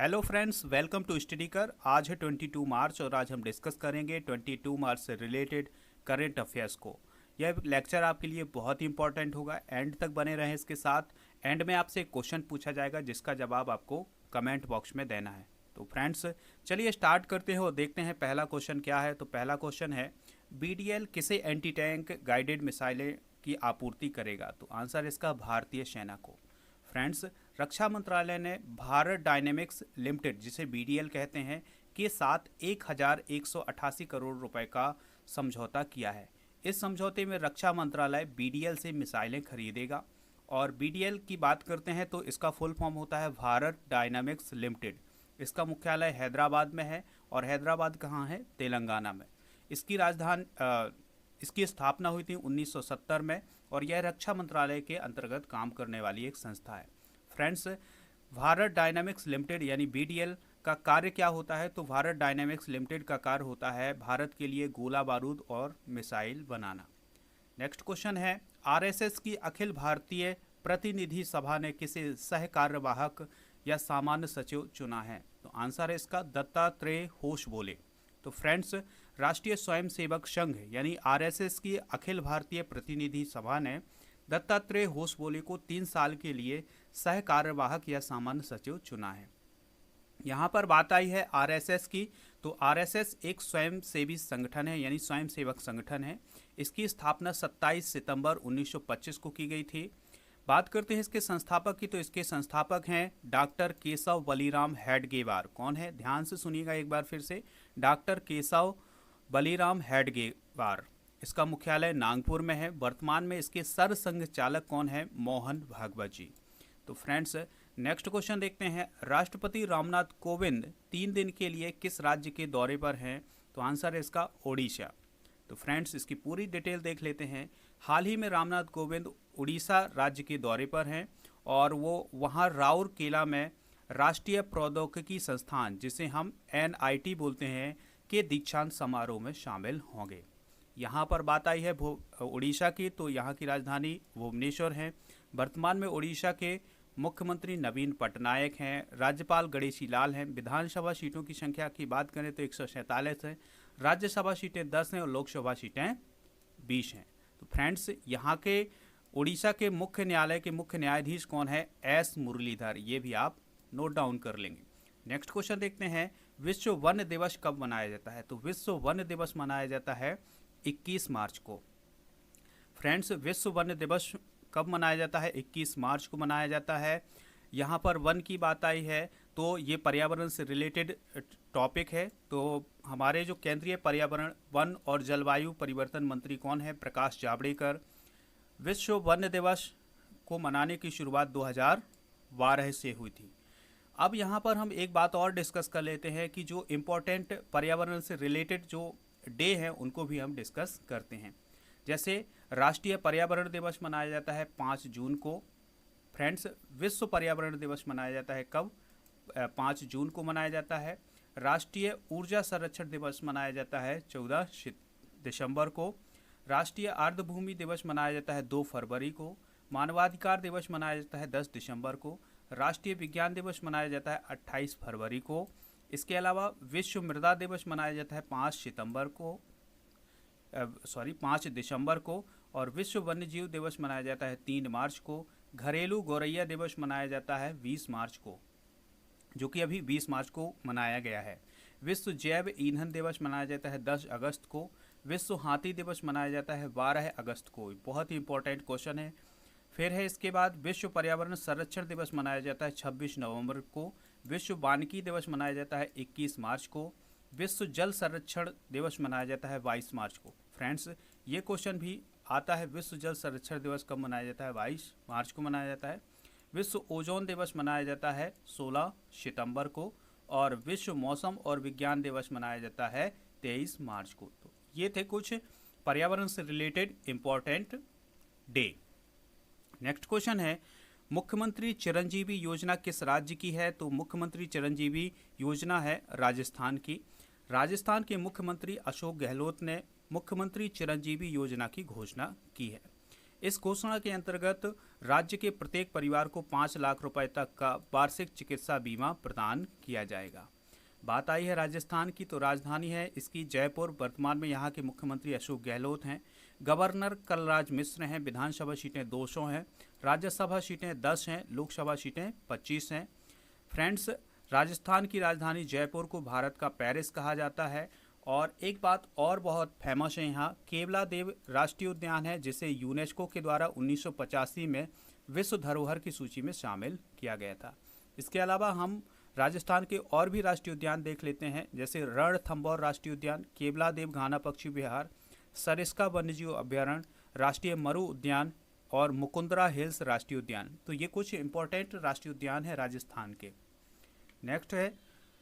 Hello friends, welcome to study कर। आज है 22 मार्च और आज हम डिस्कस करेंगे 22 मार्च से रिलेटेड करेंट अफेयर्स को। यह लेक्चर आपके लिए बहुत ही इंपॉर्टेंट होगा, एंड तक बने रहें इसके साथ। एंड में आपसे एक क्वेश्चन पूछा जाएगा जिसका जवाब आपको कमेंट बॉक्स में देना है। तो फ्रेंड्स चलिए स्टार्ट करते हैं और देखते हैं पहला क्वेश्चन क्या है। तो पहला क्वेश्चन है, बीडीएल किसे एंटी टैंक गाइडेड मिसाइलें की आपूर्ति करेगा? तो आंसर इसका भारतीय सेना को। फ्रेंड्स, रक्षा मंत्रालय ने भारत डायनेमिक्स लिमिटेड, जिसे बीडीएल कहते हैं, के साथ 1188 करोड़ रुपए का समझौता किया है। इस समझौते में रक्षा मंत्रालय बीडीएल से मिसाइलें खरीदेगा। और बीडीएल की बात करते हैं तो इसका फुल फॉर्म होता है भारत डायनामिक्स लिमिटेड। इसका मुख्यालय हैदराबाद में है। और हैदराबाद कहाँ है? तेलंगाना में। इसकी राजधानी इसकी स्थापना हुई थी 1970 में और यह रक्षा मंत्रालय के अंतर्गत काम करने वाली एक संस्था है। फ्रेंड्स, भारत डायनामिक्स लिमिटेड यानी बीडीएल का कार्य क्या होता है? तो भारत डायनामिक्स लिमिटेड का कार्य होता है भारत के लिए गोला बारूद और मिसाइल बनाना। नेक्स्ट क्वेश्चन है, आरएसएस की अखिल भारतीय प्रतिनिधि सभा ने किसे सह कार्यवाहक या सामान्य सचिव चुना है? तो आंसर है इसका दत्तात्रेय होसबोले। तो फ्रेंड्स, राष्ट्रीय स्वयंसेवक संघ यानी आरएसएस की अखिल भारतीय प्रतिनिधि सभा ने दत्तात्रेय होसबोले को 3 साल के लिए सह कार्यवाहक या सामान्य सचिव चुना है। यहाँ पर बात आई है आरएसएस की। तो आरएसएस एक स्वयंसेवी संगठन है यानी स्वयंसेवक संगठन है। इसकी स्थापना 27 सितंबर 1925 को की गई थी। बात करते हैं इसके संस्थापक की। तो इसके संस्थापक हैं डॉक्टर केशव बलीराम हेडगेवार। कौन है? ध्यान से सुनिएगा एक बार फिर से, डॉक्टर केशव बलीराम हेडगेवार। इसका मुख्यालय नागपुर में है। वर्तमान में इसके सरसंघ चालक कौन है? मोहन भागवत जी। तो फ्रेंड्स, नेक्स्ट क्वेश्चन देखते हैं, राष्ट्रपति रामनाथ कोविंद 3 दिन के लिए किस राज्य के दौरे पर हैं? तो आंसर है इसका ओडिशा। तो फ्रेंड्स, इसकी पूरी डिटेल देख लेते हैं। हाल ही में रामनाथ कोविंद उड़ीसा राज्य के दौरे पर हैं और वो वहाँ राउरकेला में राष्ट्रीय प्रौद्योगिकी संस्थान, जिसे हम एनआईटी बोलते हैं, के दीक्षांत समारोह में शामिल होंगे। यहाँ पर बात आई है उड़ीसा की। तो यहाँ की राजधानी भुवनेश्वर है। वर्तमान में उड़ीसा के मुख्यमंत्री नवीन पटनायक हैं। राज्यपाल गणेशी लाल हैं। विधानसभा सीटों की संख्या की बात करें तो 147 है। राज्यसभा सीटें 10 हैं और लोकसभा सीटें 20 हैं। तो फ्रेंड्स, यहाँ के उड़ीसा के मुख्य न्यायालय के मुख्य न्यायाधीश कौन है? एस मुरलीधर। ये भी आप नोट डाउन कर लेंगे। नेक्स्ट क्वेश्चन देखते हैं, विश्व वन दिवस कब मनाया जाता है? तो विश्व वन दिवस मनाया जाता है 21 मार्च को। फ्रेंड्स, विश्व वन दिवस कब मनाया जाता है? 21 मार्च को मनाया जाता है। यहाँ पर वन की बात आई है तो ये पर्यावरण से रिलेटेड टॉपिक है। तो हमारे जो केंद्रीय पर्यावरण, वन और जलवायु परिवर्तन मंत्री कौन है? प्रकाश जावड़ेकर। विश्व वन दिवस को मनाने की शुरुआत 2012 से हुई थी। अब यहाँ पर हम एक बात और डिस्कस कर लेते हैं कि जो इम्पोर्टेंट पर्यावरण से रिलेटेड जो डे हैं उनको भी हम डिस्कस करते हैं। जैसे राष्ट्रीय पर्यावरण दिवस मनाया जाता है 5 जून को। फ्रेंड्स, विश्व पर्यावरण दिवस मनाया जाता है कब? 5 जून को मनाया जाता है। राष्ट्रीय ऊर्जा संरक्षण दिवस मनाया जाता है 14 दिसंबर को। राष्ट्रीय आर्द्रभूमि दिवस मनाया जाता है 2 फरवरी को। मानवाधिकार दिवस मनाया जाता है 10 दिसंबर को। राष्ट्रीय विज्ञान दिवस मनाया जाता है 28 फरवरी को। इसके अलावा विश्व मृदा दिवस मनाया जाता है 5 दिसंबर को। और विश्व वन्यजीव दिवस मनाया जाता है 3 मार्च को। घरेलू गौरैया दिवस मनाया जाता है 20 मार्च को, जो कि अभी 20 मार्च को मनाया गया है। विश्व जैव ईंधन दिवस मनाया जाता है 10 अगस्त को। विश्व हाथी दिवस मनाया जाता है 12 अगस्त को। बहुत ही इंपॉर्टेंट क्वेश्चन है। फिर है इसके बाद विश्व पर्यावरण संरक्षण दिवस मनाया जाता है 26 नवंबर को। विश्व वानिकी दिवस मनाया जाता है 21 मार्च को। विश्व जल संरक्षण दिवस मनाया जाता है 22 मार्च को। फ्रेंड्स, ये क्वेश्चन भी आता है, विश्व जल संरक्षण दिवस कब मनाया जाता है? 22 मार्च को मनाया जाता है। विश्व ओजोन दिवस मनाया जाता है 16 सितंबर को। और विश्व मौसम और विज्ञान दिवस मनाया जाता है 23 मार्च को। तो ये थे कुछ पर्यावरण से related important day. Next question है, मुख्यमंत्री चिरंजीवी योजना किस राज्य की है? तो मुख्यमंत्री चिरंजीवी योजना है राजस्थान की। राजस्थान के मुख्यमंत्री अशोक गहलोत ने मुख्यमंत्री चिरंजीवी योजना की घोषणा की है। इस घोषणा के अंतर्गत राज्य के प्रत्येक परिवार को 5 लाख रुपए तक का वार्षिक चिकित्सा बीमा प्रदान किया जाएगा। बात आई है राजस्थान की, तो राजधानी है इसकी जयपुर। वर्तमान में यहाँ के मुख्यमंत्री अशोक गहलोत हैं। गवर्नर कलराज मिश्र हैं। विधानसभा सीटें 200 हैं, राज्यसभा सीटें 10 हैं, लोकसभा सीटें 25 हैं। फ्रेंड्स, राजस्थान की राजधानी जयपुर को भारत का पेरिस कहा जाता है। और एक बात और बहुत फेमस है, यहाँ केवलादेव राष्ट्रीय उद्यान है, जिसे यूनेस्को के द्वारा 1985 में विश्व धरोहर की सूची में शामिल किया गया था। इसके अलावा हम राजस्थान के और भी राष्ट्रीय उद्यान देख लेते हैं, जैसे रणथंभौर राष्ट्रीय उद्यान, केवलादेव घाना पक्षी विहार, सरिस्का वन्यजीव अभ्यारण्य, राष्ट्रीय मरु उद्यान और मुकुंदरा हिल्स राष्ट्रीय उद्यान। तो ये कुछ इंपॉर्टेंट राष्ट्रीय उद्यान है राजस्थान के। नेक्स्ट है,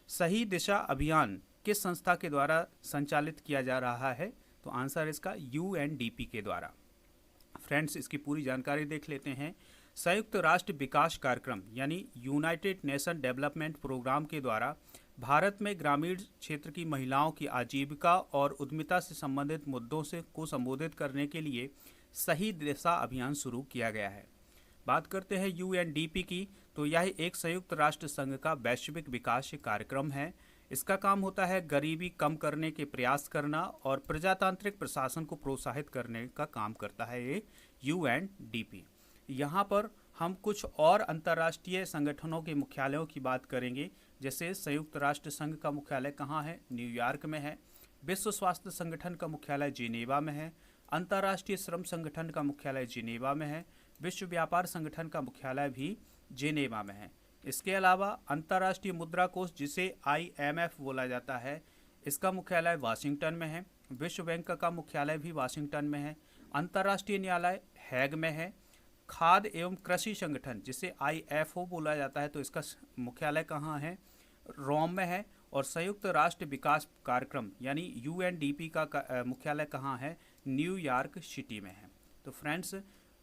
सही दिशा अभियान किस संस्था के द्वारा संचालित किया जा रहा है? तो आंसर इसका UNDP के द्वारा। फ्रेंड्स, इसकी पूरी जानकारी देख लेते हैं। संयुक्त राष्ट्र विकास कार्यक्रम यानी यूनाइटेड नेशन डेवलपमेंट प्रोग्राम के द्वारा भारत में ग्रामीण क्षेत्र की महिलाओं की आजीविका और उद्यमिता से संबंधित मुद्दों को संबोधित करने के लिए सही दिशा अभियान शुरू किया गया है। बात करते हैं UNDP की, तो यह एक संयुक्त राष्ट्र संघ का वैश्विक विकास कार्यक्रम है। इसका काम होता है गरीबी कम करने के प्रयास करना और प्रजातांत्रिक प्रशासन को प्रोत्साहित करने का काम करता है ये UNDP। यहाँ पर हम कुछ और अंतर्राष्ट्रीय संगठनों के मुख्यालयों की बात करेंगे, जैसे संयुक्त राष्ट्र संघ का मुख्यालय कहाँ है? न्यूयॉर्क में है। विश्व स्वास्थ्य संगठन का मुख्यालय जिनेवा में है। अंतर्राष्ट्रीय श्रम संगठन का मुख्यालय जिनेवा में है। विश्व व्यापार संगठन का मुख्यालय भी जिनेवा में है। इसके अलावा अंतर्राष्ट्रीय मुद्रा कोष, जिसे IMF बोला जाता है, इसका मुख्यालय वाशिंगटन में है। विश्व बैंक का मुख्यालय भी वाशिंगटन में है। अंतर्राष्ट्रीय न्यायालय हैग में है। खाद्य एवं कृषि संगठन, जिसे IFO बोला जाता है, तो इसका मुख्यालय कहाँ है? रोम में है। और संयुक्त राष्ट्र विकास कार्यक्रम यानी UNDP का मुख्यालय कहाँ है? न्यूयॉर्क सिटी में है। तो फ्रेंड्स,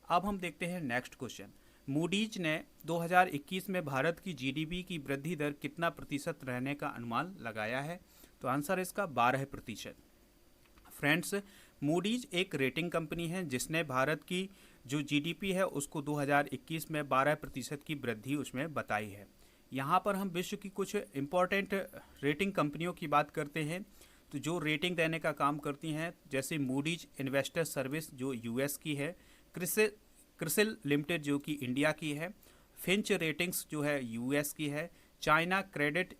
अब हम देखते हैं नेक्स्ट क्वेश्चन। मूडीज ने 2021 में भारत की GDP की वृद्धि दर कितना प्रतिशत रहने का अनुमान लगाया है? तो आंसर इसका 12%। फ्रेंड्स, मूडीज एक रेटिंग कंपनी है जिसने भारत की जो GDP है उसको 2021 में 12% की वृद्धि उसमें बताई है। यहाँ पर हम विश्व की कुछ इम्पोर्टेंट रेटिंग कंपनियों की बात करते हैं, तो जो रेटिंग देने का काम करती हैं, जैसे मूडीज इन्वेस्टर सर्विस जो US की है, क्रिसिल लिमिटेड जो कि इंडिया की है, फिंच रेटिंग्स जो है US की है, चाइना क्रेडिट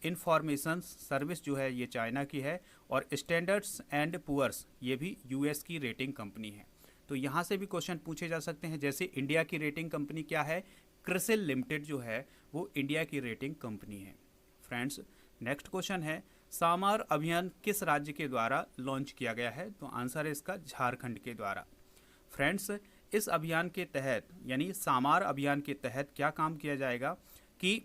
इंफॉर्मेशन सर्विस जो है ये चाइना की है, और स्टैंडर्ड्स एंड पुअर्स ये भी US की रेटिंग कंपनी है। तो यहाँ से भी क्वेश्चन पूछे जा सकते हैं, जैसे इंडिया की रेटिंग कंपनी क्या है? क्रिसिल लिमिटेड जो है वो इंडिया की रेटिंग कंपनी है। फ्रेंड्स, नेक्स्ट क्वेश्चन है, सामार अभियान किस राज्य के द्वारा लॉन्च किया गया है? तो आंसर है इसका झारखंड के द्वारा। फ्रेंड्स, इस अभियान के तहत यानी सामार अभियान के तहत क्या काम किया जाएगा कि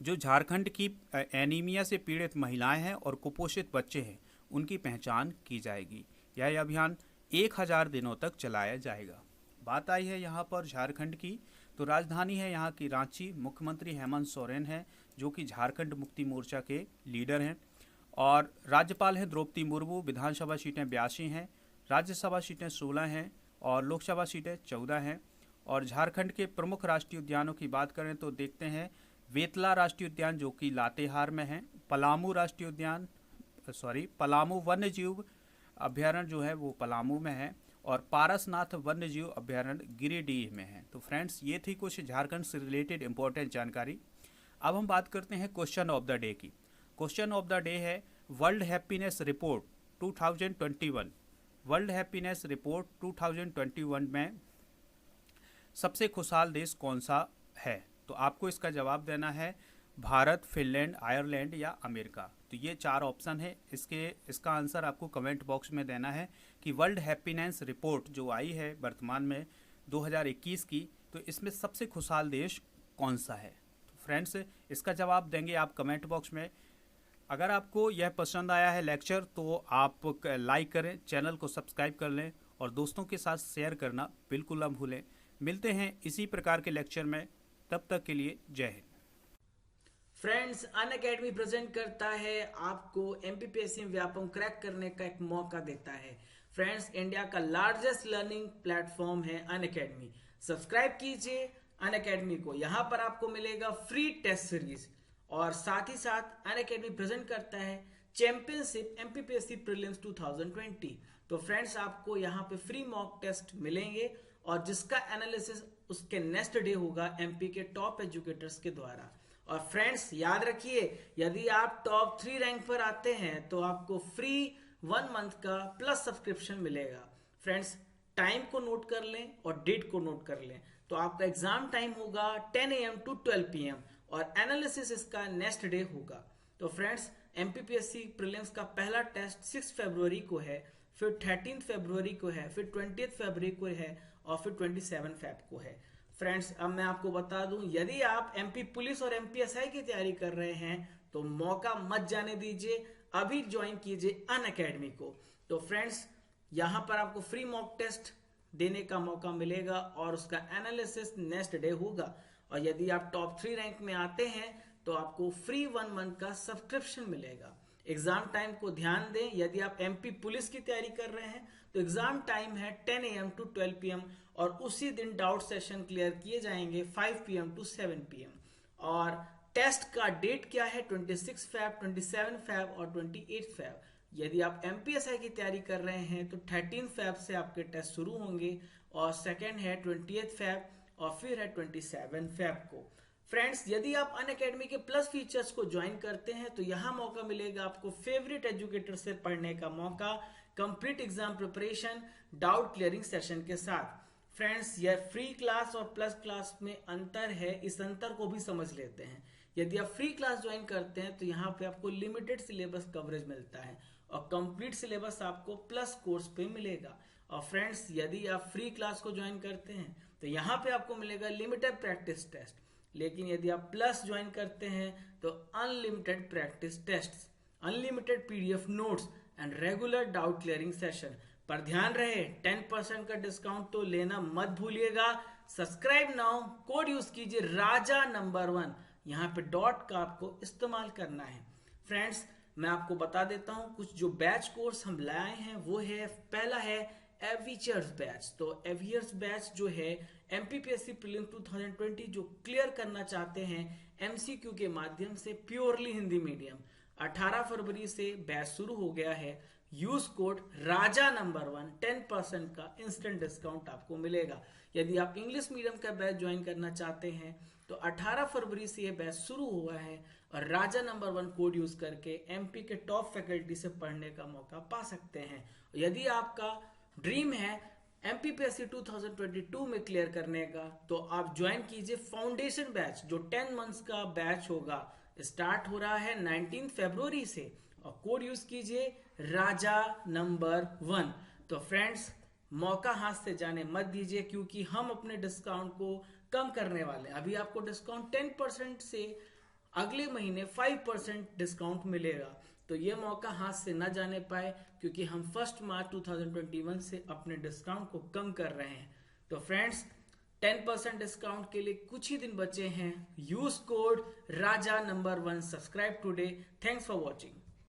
जो झारखंड की एनीमिया से पीड़ित महिलाएं हैं और कुपोषित बच्चे हैं उनकी पहचान की जाएगी। यह अभियान 1000 दिनों तक चलाया जाएगा। बात आई है यहाँ पर झारखंड की, तो राजधानी है यहाँ की रांची। मुख्यमंत्री हेमंत सोरेन हैं जो कि झारखंड मुक्ति मोर्चा के लीडर हैं, और राज्यपाल हैं द्रौपदी मुर्मू। विधानसभा सीटें 82 हैं, राज्यसभा सीटें 16 हैं और लोकसभा सीटें 14 हैं। और झारखंड के प्रमुख राष्ट्रीय उद्यानों की बात करें तो देखते हैं वेतला राष्ट्रीय उद्यान जो कि लातेहार में है, पलामू वन्यजीव अभ्यारण्य जो है वो पलामू में है, और पारसनाथ वन्यजीव अभ्यारण्य गिरिडीह में है। तो फ्रेंड्स, ये थी कुछ झारखंड से रिलेटेड इंपॉर्टेंट जानकारी। अब हम बात करते हैं क्वेश्चन ऑफ द डे की। क्वेश्चन ऑफ द डे है world happiness report 2021। World happiness report 2021 में सबसे खुशहाल देश कौन सा है? तो आपको इसका जवाब देना है भारत, फिनलैंड, आयरलैंड या अमेरिका। तो ये 4 ऑप्शन है। इसका आंसर आपको कमेंट बॉक्स में देना है कि वर्ल्ड हैप्पीनेस रिपोर्ट जो आई है वर्तमान में 2021 की, तो इसमें सबसे खुशहाल देश कौन सा है? तो फ्रेंड्स, इसका जवाब देंगे आप कमेंट बॉक्स में। अगर आपको यह पसंद आया है लेक्चर तो आप लाइक करें, चैनल को सब्सक्राइब कर लें और दोस्तों के साथ शेयर करना बिल्कुल ना भूलें। मिलते हैं इसी प्रकार के लेक्चर में, तब तक के लिए जय हिंद। फ्रेंड्स, अनअकैडमी प्रेजेंट करता है आपको MPPSC व्यापम क्रैक करने का एक मौका देता है। फ्रेंड्स, इंडिया का लार्जेस्ट लर्निंग प्लेटफॉर्म है अनअकैडमी। सब्सक्राइब कीजिए अनअकैडमी को। यहाँ पर आपको मिलेगा फ्री टेस्ट सीरीज और साथ ही साथ अनअकैडमी प्रेजेंट करता है चैंपियनशिप एमपीपीएससी प्रीलिम्स 2020। तो फ्रेंड्स, आपको यहाँ पे फ्री मॉक टेस्ट मिलेंगे और जिसका एनालिसिस उसके नेक्स्ट डे होगा एमपी के टॉप एजुकेटर्स के द्वारा। और फ्रेंड्स, याद रखिए, यदि आप टॉप 3 रैंक पर आते हैं तो आपको फ्री 1 मंथ का प्लस सब्सक्रिप्शन मिलेगा। फ्रेंड्स, टाइम को नोट कर लें और डेट को नोट कर लें। तो आपका एग्जाम टाइम होगा 10 AM to 12 PM और एनालिसिस इसका नेक्स्ट डे होगा। तो फ्रेंड्स, एमपीपीएससी प्रीलिम्स का पहला टेस्ट 6 फरवरी को है, फिर 13 फरवरी को है, फिर 20 फरवरी को है और फिर 27 फेब को है। फ्रेंड्स, अब मैं आपको बता दूं, यदि आप एमपी पुलिस और एमपीएसआई की तैयारी कर रहे हैं तो मौका मत जाने दीजिए, अभी ज्वाइन कीजिए अनअकैडमी को। तो फ्रेंड्स, यहाँ पर आपको फ्री मॉक टेस्ट देने का मौका मिलेगा और उसका एनालिसिस नेक्स्ट डे होगा। और यदि आप टॉप 3 रैंक में आते हैं तो आपको फ्री 1 मंथ का सब्सक्रिप्शन मिलेगा। एग्जाम टाइम को ध्यान दें, यदि आप एमपी पुलिस की तैयारी कर रहे हैं तो एग्जाम टाइम है 10 AM to 12 PM और उसी दिन डाउट सेशन क्लियर किए जाएंगे 5 PM to 7 PM। और टेस्ट का डेट क्या है? 26 फेब, 27 फेब और 28 फेब। यदि आप एमपीएसआई की तैयारी कर रहे हैं तो 13 फेब से आपके टेस्ट शुरू होंगे और सेकेंड है 28 फेब और फिर है 27 फेब को। फ्रेंड्स, यदि आप अनअकैडमी के प्लस फीचर्स को ज्वाइन करते हैं तो यहाँ मौका मिलेगा आपको फेवरेट एजुकेटर से पढ़ने का मौका, complete exam preparation, doubt clearing session के साथ। फ्रेंड्स, यह फ्री क्लास और प्लस क्लास में अंतर है, इस अंतर को भी समझ लेते हैं। यदि आप फ्री क्लास ज्वाइन करते हैं तो यहाँ पे आपको लिमिटेड सिलेबस कवरेज मिलता है और कंप्लीट सिलेबस आपको प्लस कोर्स पे मिलेगा। और फ्रेंड्स, यदि आप फ्री क्लास को ज्वाइन करते हैं तो यहाँ पे आपको मिलेगा लिमिटेड प्रैक्टिस टेस्ट, लेकिन यदि आप प्लस ज्वाइन करते हैं तो unlimited practice test, unlimited PDF notes and regular doubt clearing session. पर ध्यान रहे, 10% का डिस्काउंट तो लेना मत भूलिएगा। सब्सक्राइब नाउ, कोड यूज कीजिए राजा नंबर 1, यहाँ पे डॉट का आपको इस्तेमाल करना है। फ्रेंड्स, मैं आपको बता देता हूं कुछ जो बैच कोर्स हम लाए हैं वो है, पहला है एवियर्स बैच। तो एवियर्स बैच जो है एमपीपीएससी प्रीलिम्स 2020 जो क्लियर करना चाहते हैं एमसीक्यू के माध्यम से, प्योरली हिंदी मीडियम, 18 फरवरी से बैच शुरू हो गया है। यूज कोड राजा नंबर 1, 10% का इंस्टेंट डिस्काउंट आपको मिलेगा। यदि आप इंग्लिश मीडियम का बैच ज्वाइन करना चाहते हैं तो 18 फरवरी से यह बैच शुरू हुआ है और राजा नंबर 1 कोड यूज करके एमपी के टॉप फैकल्टी से पढ़ने का मौका पा सकते हैं। यदि आपका ड्रीम है एमपीपीएससी 2022 में क्लियर करने का तो आप ज्वाइन कीजिए फाउंडेशन बैच जो 10 मंथ्स का बैच होगा। स्टार्ट हो रहा है 19 फरवरी से और कोड यूज कीजिए राजा नंबर 1। तो फ्रेंड्स, मौका हाथ से जाने मत दीजिए क्योंकि हम अपने डिस्काउंट को कम करने वाले हैं। अभी आपको डिस्काउंट 10% से अगले महीने 5% डिस्काउंट मिलेगा। तो ये मौका हाथ से ना जाने पाए क्योंकि हम 1 मार्च 2021 से अपने डिस्काउंट को कम कर रहे हैं। तो फ्रेंड्स, 10% डिस्काउंट के लिए कुछ ही दिन बचे हैं। Use code Raja number 1, subscribe today. Thanks for watching.